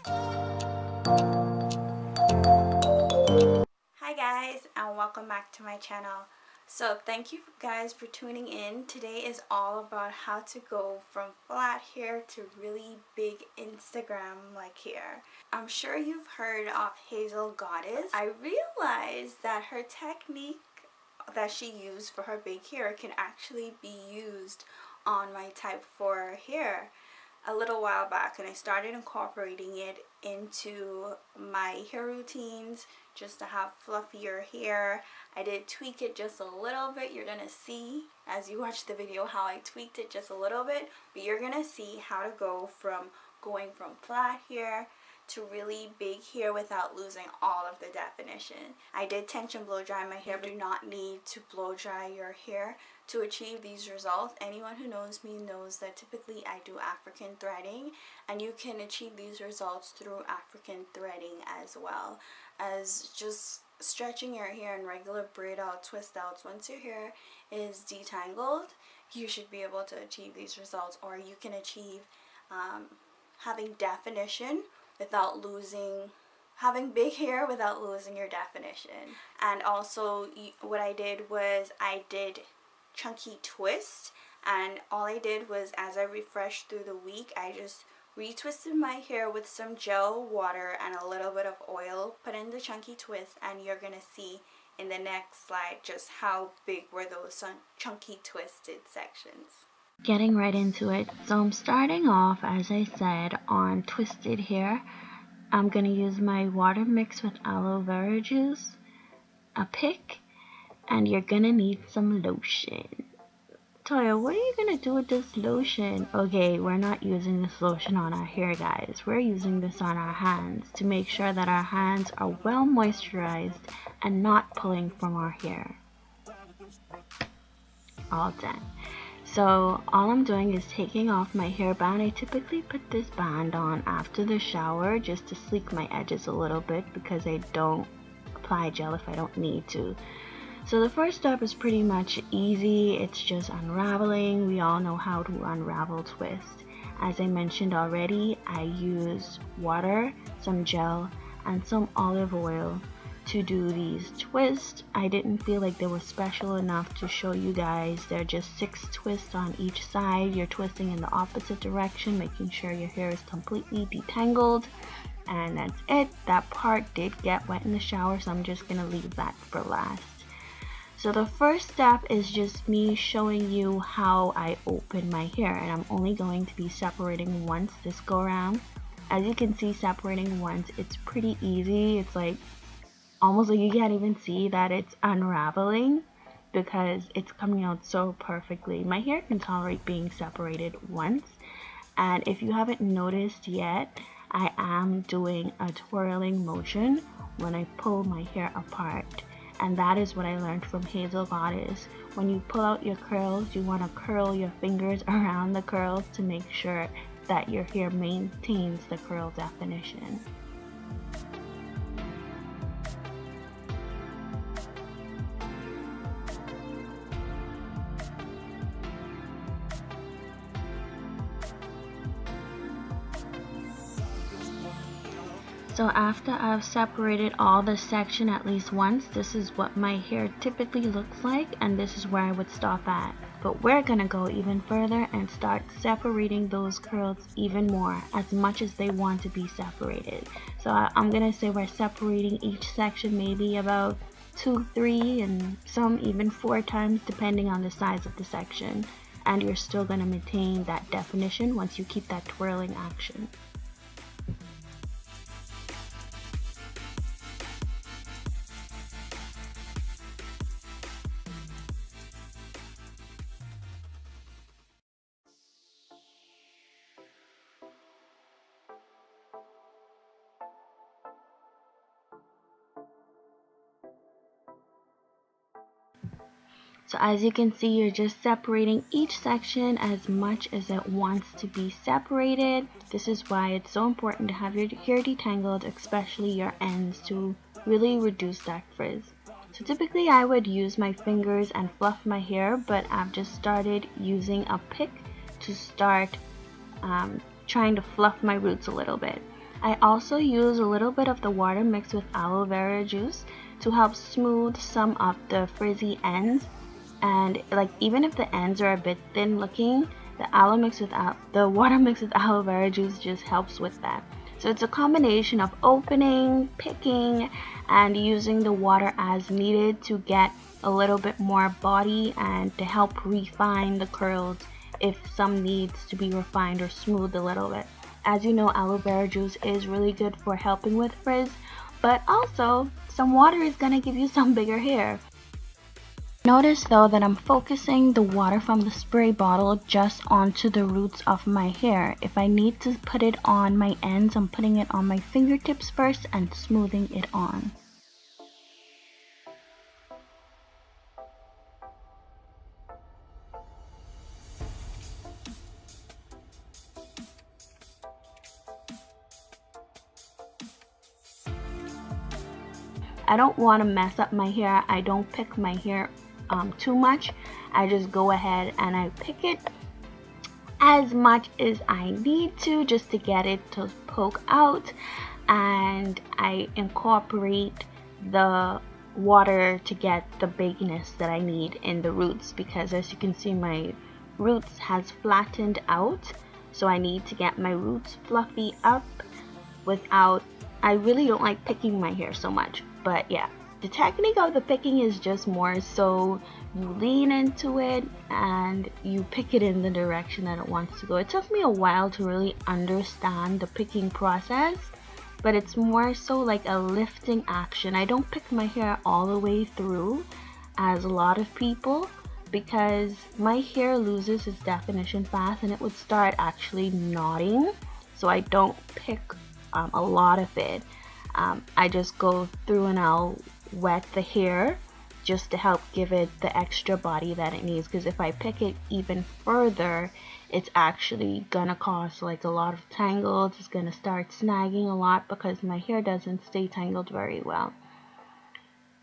Hi guys, and welcome back to my channel. So thank you guys for tuning in. Today is all about how to go from flat hair to really big Instagram like hair. I'm sure you've heard of Hazel Goddess. I realized that her technique that she used for her big hair can actually be used on my type 4 hair a little while back, and I started incorporating it into my hair routines just to have fluffier hair. I did tweak it just a little bit. You're gonna see as you watch the video how I tweaked it just a little bit, but you're gonna see how to go from going from flat hair to really big hair without losing all of the definition. I did tension blow dry my hair, but do not need to blow dry your hair to achieve these results. Anyone who knows me knows that typically I do African threading, and you can achieve these results through African threading as well as just stretching your hair in regular braid out, twist outs. Once your hair is detangled, you should be able to achieve these results, or you can achieve having definition without losing, having big hair without losing your definition. And also what I did was I did chunky twist, and all I did was as I refreshed through the week, I just retwisted my hair with some gel water and a little bit of oil, put in the chunky twist, and you're gonna see in the next slide just how big were those chunky twisted sections. Getting right into it. So I'm starting off, as I said, on twisted hair. I'm going to use my water mixed with aloe vera juice, a pick, and you're going to need some lotion. Toya, what are you going to do with this lotion? Okay, we're not using this lotion on our hair, guys. We're using this on our hands to make sure that our hands are well moisturized and not pulling from our hair. All done. So all I'm doing is taking off my hairband. I typically put this band on after the shower just to sleek my edges a little bit because I don't apply gel if I don't need to. So the first step is pretty much easy. It's just unraveling. We all know how to unravel twist. As I mentioned already, I use water, some gel, and some olive oil to do these twists. I didn't feel like they were special enough to show you guys. There are just 6 twists on each side. You're twisting in the opposite direction, making sure your hair is completely detangled, and that's it. That part did get wet in the shower, so I'm just gonna leave that for last. So the first step is just me showing you how I open my hair, and I'm only going to be separating once this go around. As you can see, separating once, it's pretty easy. It's like almost like you can't even see that it's unraveling because it's coming out so perfectly. My hair can tolerate being separated once, and if you haven't noticed yet, I am doing a twirling motion when I pull my hair apart, and that is what I learned from Hazel Goddess. When you pull out your curls, you want to curl your fingers around the curls to make sure that your hair maintains the curl definition. So after I've separated all the section at least once, this is what my hair typically looks like, and this is where I would stop at. But we're gonna go even further and start separating those curls even more, as much as they want to be separated. So I'm gonna say we're separating each section maybe about 2, 3, and some even 4 times depending on the size of the section. And you're still gonna maintain that definition once you keep that twirling action. So as you can see, you're just separating each section as much as it wants to be separated. This is why it's so important to have your hair detangled, especially your ends, to really reduce that frizz. So typically I would use my fingers and fluff my hair, but I've just started using a pick to start trying to fluff my roots a little bit. I also use a little bit of the water mixed with aloe vera juice to help smooth some of the frizzy ends. And like even if the ends are a bit thin looking, the water mixed with aloe vera juice just helps with that. So it's a combination of opening, picking, and using the water as needed to get a little bit more body and to help refine the curls if some needs to be refined or smoothed a little bit. As you know, aloe vera juice is really good for helping with frizz, but also some water is gonna give you some bigger hair. Notice though that I'm focusing the water from the spray bottle just onto the roots of my hair. If I need to put it on my ends, I'm putting it on my fingertips first and smoothing it on. I don't want to mess up my hair. I don't pick my hair too much. I just go ahead and I pick it as much as I need to just to get it to poke out, and I incorporate the water to get the bigness that I need in the roots, because as you can see my roots has flattened out, so I need to get my roots fluffy up without, I really don't like picking my hair so much, but yeah, the technique of the picking is just more so you lean into it and you pick it in the direction that it wants to go. It took me a while to really understand the picking process, but it's more so like a lifting action. I don't pick my hair all the way through as a lot of people, because my hair loses its definition fast and it would start actually knotting, so I don't pick a lot of it. I just go through and I'll wet the hair just to help give it the extra body that it needs, because if I pick it even further, it's actually gonna cause like a lot of tangles. It's gonna start snagging a lot because my hair doesn't stay tangled very well.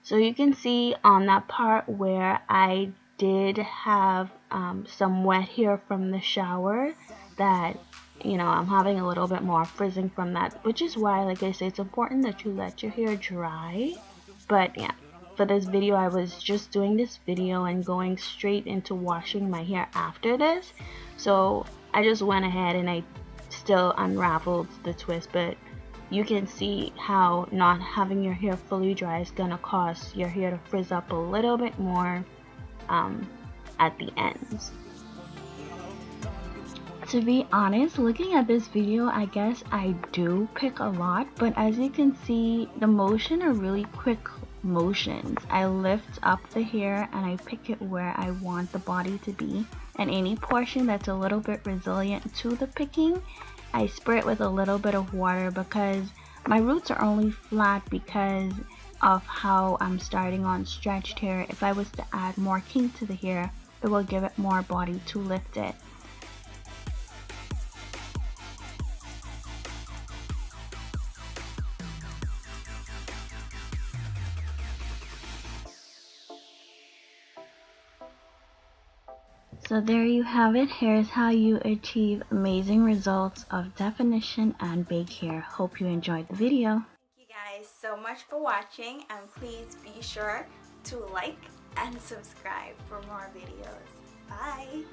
So you can see on that part where I did have some wet hair from the shower that, you know, I'm having a little bit more frizzing from that, which is why, like I say, it's important that you let your hair dry. But yeah, for this video I was just doing this video and going straight into washing my hair after this, so I just went ahead and I still unraveled the twist. But you can see how not having your hair fully dry is gonna cause your hair to frizz up a little bit more at the ends. To be honest, looking at this video, I guess I do pick a lot, but as you can see, the motion are really quick motions. I lift up the hair and I pick it where I want the body to be, and any portion that's a little bit resilient to the picking, I spray it with a little bit of water, because my roots are only flat because of how I'm starting on stretched hair. If I was to add more kink to the hair, it will give it more body to lift it. So there you have it. Here's how you achieve amazing results of definition and big hair. Hope you enjoyed the video. Thank you guys so much for watching, and please be sure to like and subscribe for more videos. Bye!